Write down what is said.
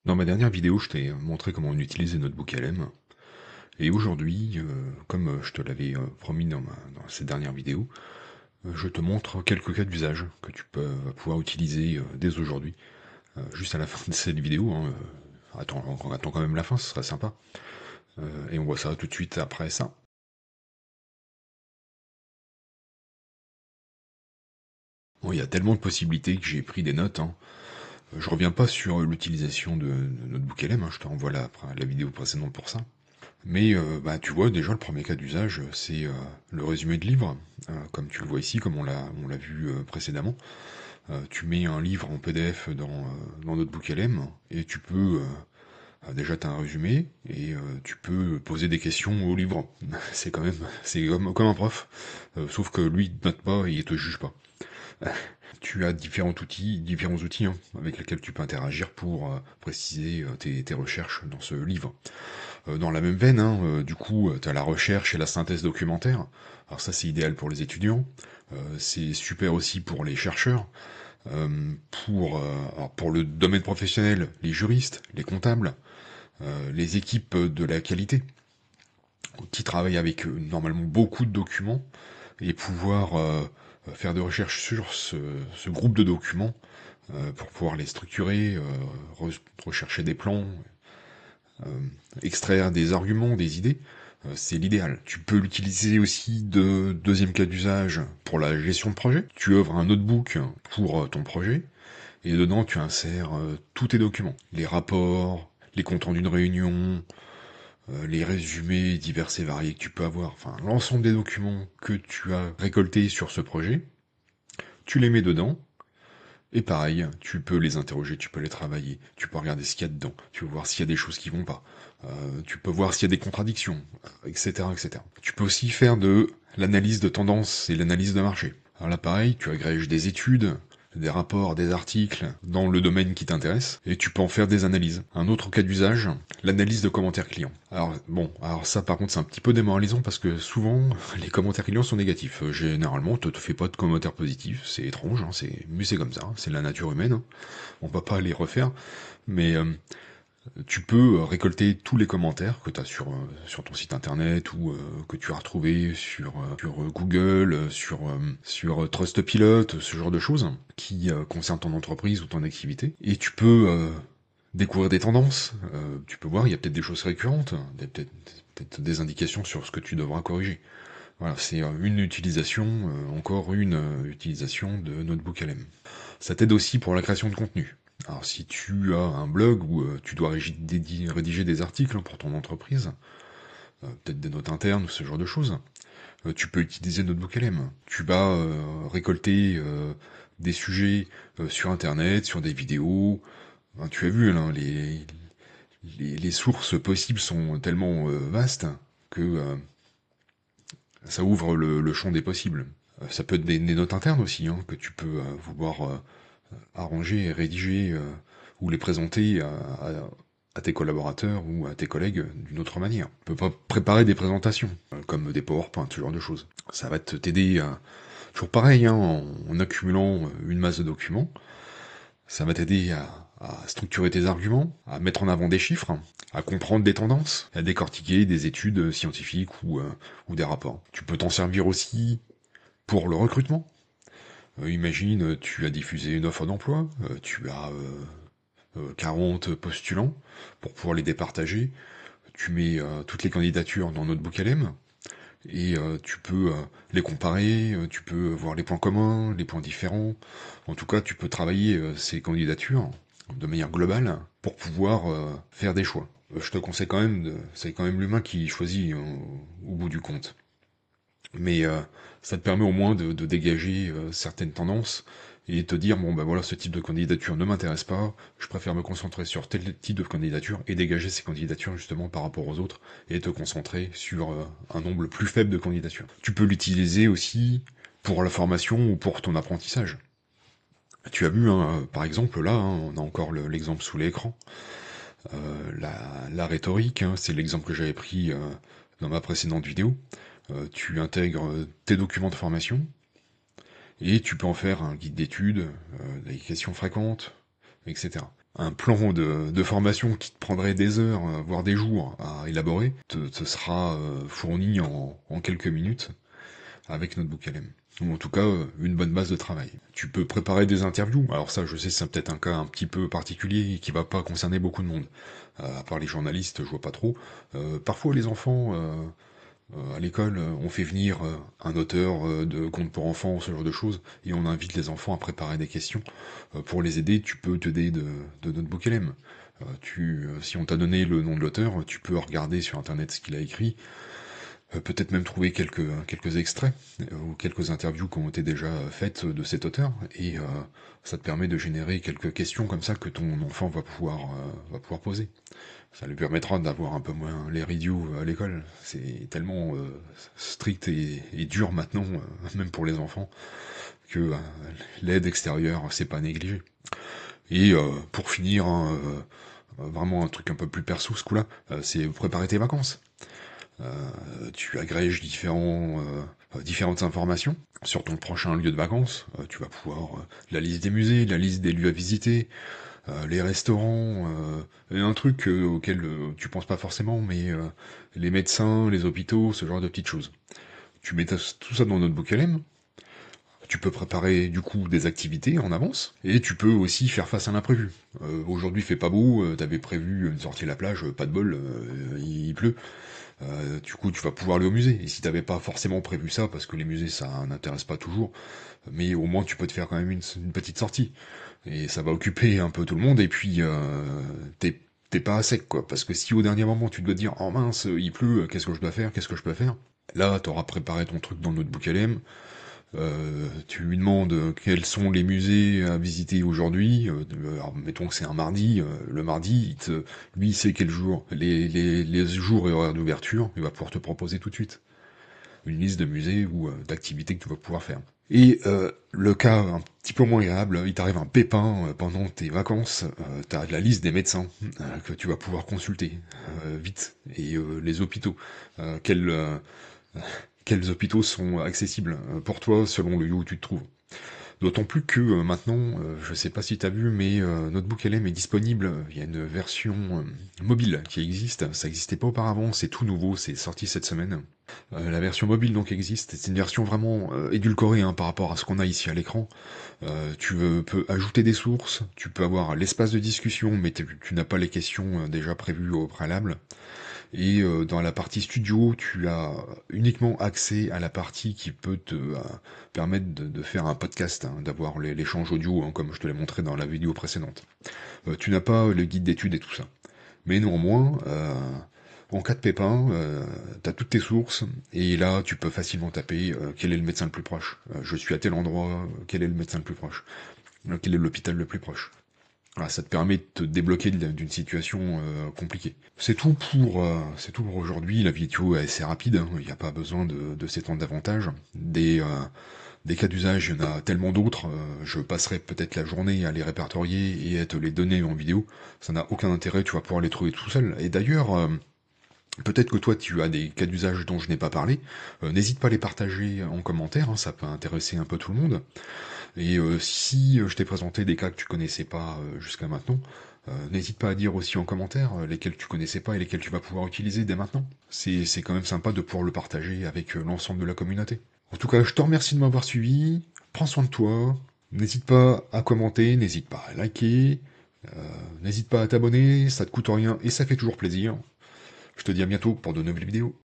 Dans ma dernière vidéo, je t'ai montré comment on utilisait Notebook LM. Et aujourd'hui, comme je te l'avais promis dans cette dernière vidéo, je te montre quelques cas d'usage que tu peux pouvoir utiliser dès aujourd'hui. Juste à la fin de cette vidéo, hein, attends quand même la fin, ce sera sympa. Et on voit ça tout de suite après ça. Bon, il y a tellement de possibilités que j'ai pris des notes, hein. Je reviens pas sur l'utilisation de Notebook LM, hein, je te renvoie la vidéo précédente pour ça. Mais bah, tu vois, déjà, le premier cas d'usage, c'est le résumé de livre, comme tu le vois ici, comme on l'a vu précédemment. Tu mets un livre en PDF dans Notebook LM, et tu peux, déjà, tu as un résumé, et tu peux poser des questions au livre. C'est comme un prof, sauf que lui, il te note pas et il te juge pas. Tu as différents outils hein, avec lesquels tu peux interagir pour préciser tes recherches dans ce livre. Dans la même veine, hein, du coup, tu as la recherche et la synthèse documentaire. Alors ça, c'est idéal pour les étudiants. C'est super aussi pour les chercheurs. Euh, alors pour le domaine professionnel, les juristes, les comptables, les équipes de la qualité, qui travaillent avec normalement beaucoup de documents, et pouvoir faire des recherches sur ce groupe de documents pour pouvoir les structurer, rechercher des plans, euh, extraire des arguments, des idées, c'est l'idéal. Tu peux l'utiliser aussi de deuxième cas d'usage pour la gestion de projet. Tu ouvres un notebook pour ton projet et dedans tu insères tous tes documents, les rapports, les comptes rendus d'une réunion, les résumés divers et variés que tu peux avoir, enfin l'ensemble des documents que tu as récoltés sur ce projet, tu les mets dedans. Et pareil, tu peux les interroger, tu peux les travailler, tu peux regarder ce qu'il y a dedans, tu peux voir s'il y a des choses qui vont pas, tu peux voir s'il y a des contradictions, etc., etc. Tu peux aussi faire de l'analyse de tendance et l'analyse de marché. Alors là, pareil, tu agrèges des études, des rapports, des articles dans le domaine qui t'intéresse, et tu peux en faire des analyses. Un autre cas d'usage, l'analyse de commentaires clients. Alors bon, alors ça par contre c'est un petit peu démoralisant parce que souvent les commentaires clients sont négatifs. Généralement, te fais pas de commentaires positifs, c'est étrange, hein, mais c'est comme ça, hein, c'est la nature humaine, hein. On va pas les refaire, mais tu peux récolter tous les commentaires que tu as sur ton site internet ou que tu as retrouvés sur Google, sur Trustpilot, ce genre de choses qui concernent ton entreprise ou ton activité. Et tu peux découvrir des tendances. Tu peux voir, il y a peut-être des choses récurrentes, peut-être des indications sur ce que tu devras corriger. Voilà, c'est une utilisation, encore une utilisation de Notebook LM. Ça t'aide aussi pour la création de contenu. Alors si tu as un blog où tu dois rédiger des articles pour ton entreprise, peut-être des notes internes ou ce genre de choses, tu peux utiliser Notebook LM. Tu vas récolter des sujets sur internet, sur des vidéos. Hein, tu as vu, là, les sources possibles sont tellement vastes que ça ouvre le champ des possibles. Ça peut être des notes internes aussi, hein, que tu peux vouloir arranger et rédiger ou les présenter à tes collaborateurs ou à tes collègues d'une autre manière. Tu peux pas préparer des présentations, comme des PowerPoint, ce genre de choses. Ça va t'aider à... Toujours pareil, hein, en accumulant une masse de documents, ça va t'aider à structurer tes arguments, à mettre en avant des chiffres, à comprendre des tendances, à décortiquer des études scientifiques ou des rapports. Tu peux t'en servir aussi pour le recrutement. Imagine, tu as diffusé une offre d'emploi, tu as 40 postulants pour pouvoir les départager. Tu mets toutes les candidatures dans Notebook LM et tu peux les comparer, tu peux voir les points communs, les points différents. En tout cas, tu peux travailler ces candidatures de manière globale pour pouvoir faire des choix. Je te conseille quand même, c'est quand même l'humain qui choisit au bout du compte. Mais ça te permet au moins de dégager certaines tendances et te dire bon ben voilà, ce type de candidature ne m'intéresse pas, je préfère me concentrer sur tel type de candidature et dégager ces candidatures justement par rapport aux autres et te concentrer sur un nombre plus faible de candidatures. Tu peux l'utiliser aussi pour la formation ou pour ton apprentissage. Tu as vu, hein, par exemple, là, hein, on a encore l'exemple sous l'écran. La rhétorique, hein, c'est l'exemple que j'avais pris dans ma précédente vidéo. Tu intègres tes documents de formation et tu peux en faire un guide d'études, des questions fréquentes, etc. un plan de formation qui te prendrait des heures, voire des jours à élaborer, te sera fourni en quelques minutes avec notre Book LM. Ou en tout cas, une bonne base de travail. Tu peux préparer des interviews. Alors ça, je sais, c'est peut-être un cas un petit peu particulier et qui va pas concerner beaucoup de monde. À part les journalistes, je vois pas trop. Parfois, les enfants, à l'école, on fait venir un auteur de contes pour enfants, ce genre de choses, et on invite les enfants à préparer des questions. Pour les aider, tu peux t'aider de notre Book LM. Si on t'a donné le nom de l'auteur, tu peux regarder sur internet ce qu'il a écrit, peut-être même trouver quelques extraits ou quelques interviews qui ont été déjà faites de cet auteur, et ça te permet de générer quelques questions comme ça que ton enfant va pouvoir poser. Ça lui permettra d'avoir un peu moins l'air idiot à l'école. C'est tellement strict et dur maintenant, même pour les enfants, que l'aide extérieure, c'est pas négligé. Et pour finir, hein, vraiment un truc un peu plus perso ce coup-là, c'est préparer tes vacances. Tu agrèges différentes informations sur ton prochain lieu de vacances. Tu vas pouvoir la liste des musées, la liste des lieux à visiter, les restaurants, et un truc auquel tu penses pas forcément, mais les médecins, les hôpitaux, ce genre de petites choses. Tu mets tout ça dans notre Book LM. Tu peux préparer du coup des activités en avance, et tu peux aussi faire face à l'imprévu. Aujourd'hui il fait pas beau, t'avais prévu une sortie à la plage, pas de bol, il pleut. Du coup, tu vas pouvoir aller au musée. Et si t'avais pas forcément prévu ça, parce que les musées, ça n'intéresse pas toujours, mais au moins tu peux te faire quand même une petite sortie. Et ça va occuper un peu tout le monde, et puis t'es pas à sec, quoi. Parce que si au dernier moment tu dois dire, oh mince, il pleut, qu'est-ce que je dois faire, qu'est-ce que je peux faire? Là, t'auras préparé ton truc dans le notebook LM, tu lui demandes quels sont les musées à visiter aujourd'hui. Alors, mettons que c'est un mardi. Le mardi, lui, il sait quel jour, les jours et horaires d'ouverture. Il va pouvoir te proposer tout de suite une liste de musées ou d'activités que tu vas pouvoir faire. Et le cas un petit peu moins agréable, il t'arrive un pépin pendant tes vacances, t'as la liste des médecins que tu vas pouvoir consulter vite, et les hôpitaux. Quels quels hôpitaux sont accessibles pour toi selon le lieu où tu te trouves. D'autant plus que maintenant, je sais pas si tu as vu, mais Notebook LM est disponible. Il y a une version mobile qui existe. Ça n'existait pas auparavant, c'est tout nouveau, c'est sorti cette semaine. La version mobile donc existe. C'est une version vraiment édulcorée hein, par rapport à ce qu'on a ici à l'écran. Peux ajouter des sources, tu peux avoir l'espace de discussion, mais tu n'as pas les questions déjà prévues au préalable. Et dans la partie studio, tu as uniquement accès à la partie qui peut te permettre de faire un podcast, hein, d'avoir l'échange audio, hein, comme je te l'ai montré dans la vidéo précédente. Tu n'as pas le guide d'études et tout ça. Mais néanmoins, en cas de pépin, tu as toutes tes sources, et là, tu peux facilement taper quel est le médecin le plus proche. Je suis à tel endroit, quel est le médecin le plus proche. Quel est l'hôpital le plus proche. Voilà, ça te permet de te débloquer d'une situation compliquée. C'est tout pour aujourd'hui. La vidéo est assez rapide, hein. Il n'y a pas besoin de s'étendre davantage. Des cas d'usage, il y en a tellement d'autres. Je passerai peut-être la journée à les répertorier et à te les donner en vidéo. Ça n'a aucun intérêt, tu vas pouvoir les trouver tout seul. Et d'ailleurs, peut-être que toi tu as des cas d'usage dont je n'ai pas parlé. N'hésite pas à les partager en commentaire, hein, ça peut intéresser un peu tout le monde. Et si je t'ai présenté des cas que tu connaissais pas jusqu'à maintenant, n'hésite pas à dire aussi en commentaire lesquels tu connaissais pas et lesquels tu vas pouvoir utiliser dès maintenant. C'est quand même sympa de pouvoir le partager avec l'ensemble de la communauté. En tout cas, je te remercie de m'avoir suivi, prends soin de toi, n'hésite pas à commenter, n'hésite pas à liker, n'hésite pas à t'abonner, ça te coûte rien et ça fait toujours plaisir. Je te dis à bientôt pour de nouvelles vidéos.